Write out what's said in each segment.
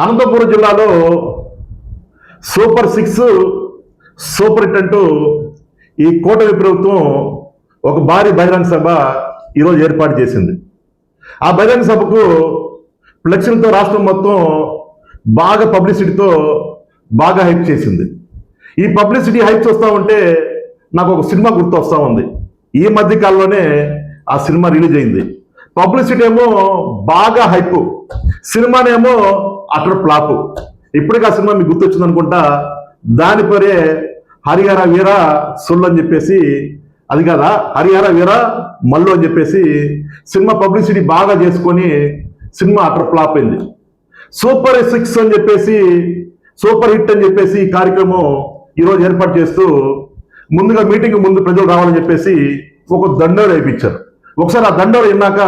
అనంతపురం జిల్లాలో super 6 super hit అంటూ ఈ కూటమి ప్రభుత్వం ఒక భారీ బహిరంగ సభ ఈరోజు ఏర్పాటు చేసింది. ఆ బహిరంగ సభకు ఫ్లెక్సీలతో రాష్ట్రం మొత్తం బాగా పబ్లిసిటీతో బాగా హైప్ చేసింది. ఈ పబ్లిసిటీ హైప్ చూస్తూ ఉంటే నాకు ఒక సినిమా గుర్తు వస్తూ ఉంది. ఈ మధ్య కాలంలోనే ఆ సినిమా రిలీజ్ అయింది. పబ్లిసిటీ ఏమో బాగా హైప్, సినిమానేమో అటర్ ఫ్లాప్. ఇప్పటికీ ఆ సినిమా మీకు గుర్తొచ్చింది అనుకుంటా. దాని పేరే హరిహర వీర సొల్లు అని చెప్పేసి, అది కదా హరిహర వీర మల్లు అని చెప్పేసి సినిమా పబ్లిసిటీ బాగా చేసుకొని సినిమా అటర్ ఫ్లాప్ అయింది. సూపర్ 6 అని చెప్పేసి, సూపర్ హిట్ అని చెప్పేసి ఈ కార్యక్రమం ఈరోజు ఏర్పాటు చేస్తూ ముందుగా మీటింగ్ ముందు ప్రజలు రావాలని చెప్పేసి ఒక దండోర వేయించారు. ఒకసారి ఆ దండోర విన్నాక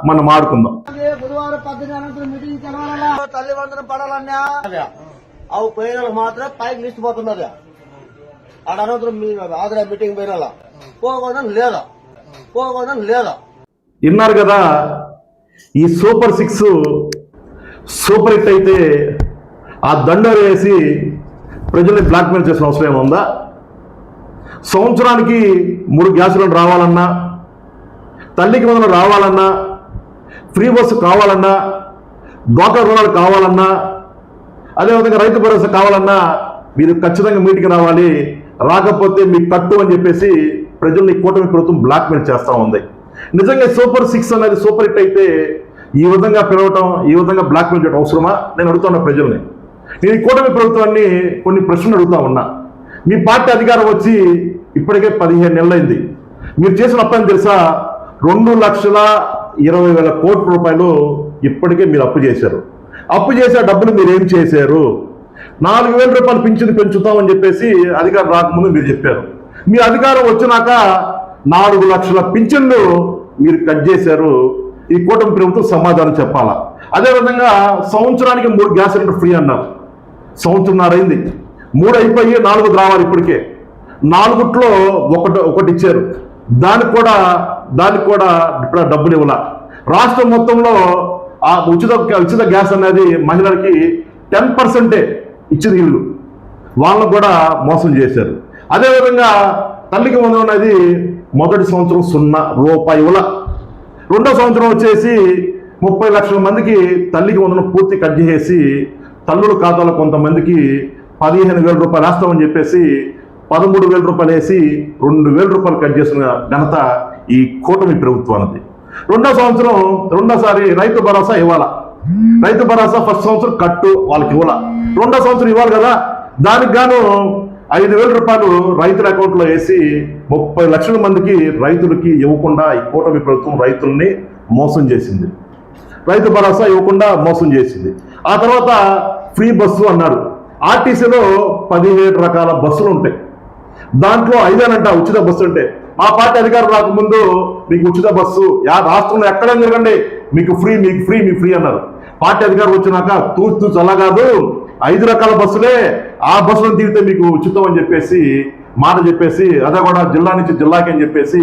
మనం ఆడుకుందాం. బుధవారం 10 అనంతరం మీటింగ్ తెలవాలా, తల్లి వందనం పడాలన్నా అవి పోయిన మాత్రం పైకి లిస్ట్ పోతున్నది. ఆడ అనంతరం మీ ఆదర మీటింగ్ పోయిన పోకూడదని లేదా విన్నారు కదా. ఈ సూపర్ 6 సూపర్ హిట్ అయితే ఆ దండోర వేసి ప్రజల్ని బ్లాక్మెయిల్ చేసిన అవసరం ఏముందా? సంవత్సరానికి 3 గ్యాసులు రావాలన్నా, తల్లికి వందనం రావాలన్నా, ఫ్రీ బస్సు కావాలన్నా, డ్వాక్రా రుణాలు కావాలన్నా, అదేవిధంగా రైతు భరోసా కావాలన్నా మీరు ఖచ్చితంగా మీటింగ్ రావాలి. రాకపోతే మీకు కట్టు అని చెప్పేసి ప్రజల్ని కూటమి ప్రభుత్వం బ్లాక్మెయిల్ చేస్తూ ఉంది. నిజంగా సూపర్ 6 అనేది సూపర్ హిట్ అయితే ఈ విధంగా పిలవటం, ఈ విధంగా బ్లాక్మెయిల్ చేయడం అవసరమా? నేను అడుగుతున్నా ప్రజల్ని. నేను ఈ కూటమి ప్రభుత్వాన్ని కొన్ని ప్రశ్నలు అడుగుతా ఉన్నా. మీ పార్టీ అధికారం వచ్చి ఇప్పటికే 15 నెలలైంది. మీరు చేసిన అప్పని తెలుసా? 2,20,000 కోట్ల రూపాయలు ఇప్పటికే మీరు అప్పు చేశారు. అప్పు చేసే డబ్బులు మీరు ఏం చేశారు? 4,000 రూపాయలు పింఛను పెంచుతామని చెప్పేసి అధికారం రాకముందు మీరు చెప్పారు. మీ అధికారం వచ్చినాక 4 లక్షల పింఛన్లు మీరు కట్ చేశారు. ఈ కూటమి ప్రభుత్వం సమాధానం చెప్పాలా? అదేవిధంగా సంవత్సరానికి 3 గ్యాస్ సిలిండర్ ఫ్రీ అన్నారు. సంవత్సరంన్నర అయింది. 3 అయిపోయి 4 రావాలి. ఇప్పటికే 4లో ఒకటి ఇచ్చారు. దానికి కూడా ఇప్పుడు డబ్బులు ఇవ్వాల. రాష్ట్రం మొత్తంలో ఆ ఉచిత గ్యాస్ అనేది మహిళలకి 10% ఇచ్చింది. వీళ్ళు వాళ్ళకు కూడా మోసం చేశారు. అదేవిధంగా తల్లికి వందనం అనేది మొదటి సంవత్సరం 0 రూపాయి ఇవ్వాల. రెండో సంవత్సరం వచ్చేసి 30 లక్షల మందికి తల్లికి వందనం పూర్తి కట్ చేసి తల్లుల ఖాతాలో కొంతమందికి 15,000 రూపాయలు వేస్తామని చెప్పేసి 13,000 రూపాయలు వేసి 2,000 రూపాయలు కట్ చేసిన ఘనత ఈ కూటమి ప్రభుత్వానికి. రెండోసారి రైతు భరోసా ఇవ్వాలా. రైతు భరోసా ఫస్ట్ సంవత్సరం కట్టు వాళ్ళకి ఇవ్వాలా. రెండో సంవత్సరం ఇవ్వాలి కదా. దానికి గాను 5,000 రూపాయలు రైతుల అకౌంట్లో వేసి 30 లక్షల మందికి రైతులకి ఇవ్వకుండా ఈ కూటమి ప్రభుత్వం రైతుల్ని మోసం చేసింది. రైతు భరోసా ఇవ్వకుండా మోసం చేసింది. ఆ తర్వాత ఫ్రీ బస్సు అన్నారు. ఆర్టీసీలో 17 రకాల బస్సులు ఉంటాయి. దాంట్లో 5 ఉచిత బస్సు ఉంటే, మా పార్టీ అధికారం రాకముందు మీకు ఉచిత బస్సు రాష్ట్రంలో ఎక్కడ తిరగండి మీకు ఫ్రీ అన్నారు. పార్టీ అధికారం వచ్చినాక తూచు అలా కాదు, 5 రకాల బస్సులే, ఆ బస్సులను తిరిగితే మీకు ఉచితం అని చెప్పేసి మాట చెప్పేసి, అదే కూడా జిల్లా నుంచి జిల్లాకి అని చెప్పేసి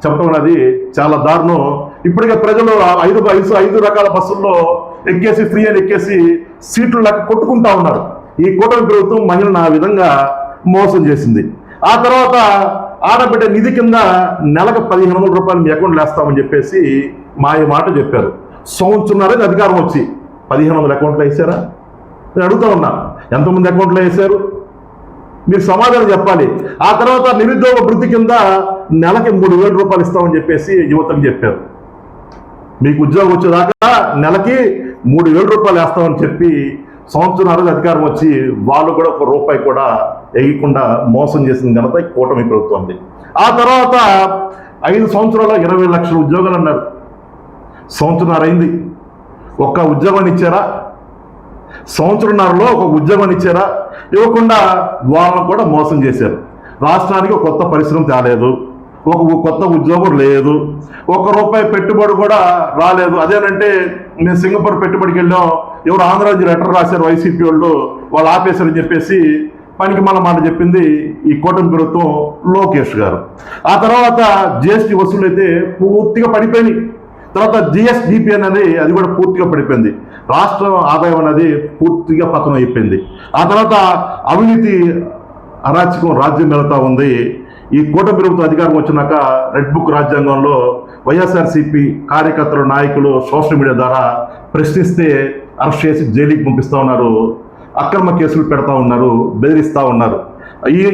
చెప్పడం అనేది చాలా దారుణం. ఇప్పటికే ప్రజలు 5 రకాల బస్సుల్లో ఎక్కేసి ఫ్రీ అని ఎక్కేసి సీట్లు లెక్క కొట్టుకుంటా ఉన్నారు. ఈ కూటమి ప్రభుత్వం మహిళను ఆ విధంగా మోసం చేసింది. ఆ తర్వాత ఆడబిడ్డ నిధి కింద నెలకు 1,500 రూపాయలు మీ అకౌంట్లో వేస్తామని చెప్పేసి మాట చెప్పారు. సంవత్సరంన్నర అధికారం వచ్చి 1,500 అకౌంట్లో వేసారా? నేను అడుగుతా ఉన్నా, ఎంతమంది అకౌంట్లో వేశారు? మీరు సమాధానం చెప్పాలి. ఆ తర్వాత నిరుద్యోగ వృత్తి కింద నెలకి 3,000 రూపాయలు ఇస్తామని చెప్పేసి యువతకు చెప్పారు. మీకు ఉద్యోగం వచ్చేదాకా నెలకి 3,000 రూపాయలు వేస్తామని చెప్పి సంవత్సరాలు అధికారం వచ్చి వాళ్ళు కూడా 1 రూపాయి కూడా వేయకుండా మోసం చేసిన ఘనత ఈ కూటమి ప్రభుత్వం. ఆ తర్వాత 5 సంవత్సరాల్లో 20 లక్షల ఉద్యోగాలు అన్నారు. సంవత్సరంన్నర అయింది. ఒక్క ఉద్యోగాన్ని ఇచ్చారా? సంవత్సరంన్నరలో ఒక ఉద్యోగాన్ని ఇచ్చారా? ఇవ్వకుండా వాళ్ళను కూడా మోసం చేశారు. రాష్ట్రానికి ఒక కొత్త పరిశ్రమ తేలేదు, ఒక కొత్త ఉద్యోగం లేదు, 1 రూపాయి పెట్టుబడి కూడా రాలేదు. అదేనంటే మేము సింగపూర్ పెట్టుబడికి వెళ్ళాం, ఎవరు ఆంధ్ర నుంచి లెటర్ రాశారు వైసీపీ వాళ్ళు ఆపేశారని చెప్పేసి పనికి మన మాట చెప్పింది ఈ కూటమి ప్రభుత్వం లోకేష్ గారు. ఆ తర్వాత జిఎస్టీ వసూలు అయితే పూర్తిగా పడిపోయినాయి. తర్వాత జిఎస్డిపి అనేది అది కూడా పూర్తిగా పడిపోయింది. రాష్ట్ర ఆదాయం అనేది పూర్తిగా పతనం అయిపోయింది. ఆ తర్వాత అవినీతి అరాచకం రాజ్యం వెళుతూ ఉంది. ఈ కూటమి ప్రభుత్వం అధికారం వచ్చినాక రెడ్ బుక్ రాజ్యాంగంలో వైఎస్ఆర్సీపీ కార్యకర్తలు నాయకులు సోషల్ మీడియా ద్వారా ప్రశ్నిస్తే అరెస్ట్ చేసి జైలుకి పంపిస్తూ ఉన్నారు, అక్రమ కేసులు పెడతా ఉన్నారు, బెదిరిస్తూ ఉన్నారు.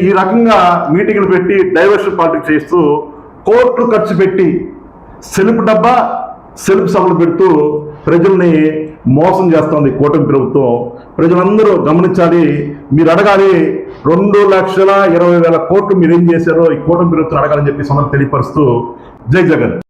ఈ రకంగా మీటింగ్లు పెట్టి డైవర్షన్ పాలిటిక్స్ చేస్తూ కోట్లు ఖర్చు పెట్టి సెల్ఫ్ డబ్బా సెల్ఫ్ సభలు పెడుతూ ప్రజల్ని మోసం చేస్తోంది కూటమి ప్రభుత్వం. ప్రజలందరూ గమనించాలి. మీరు అడగాలి 2,20,000 కోట్లు మీరు ఏం చేశారో ఈ కూటమి ప్రభుత్వం అడగాలని చెప్పి సమర్థ తెలియపరుస్తూ జై జగన్.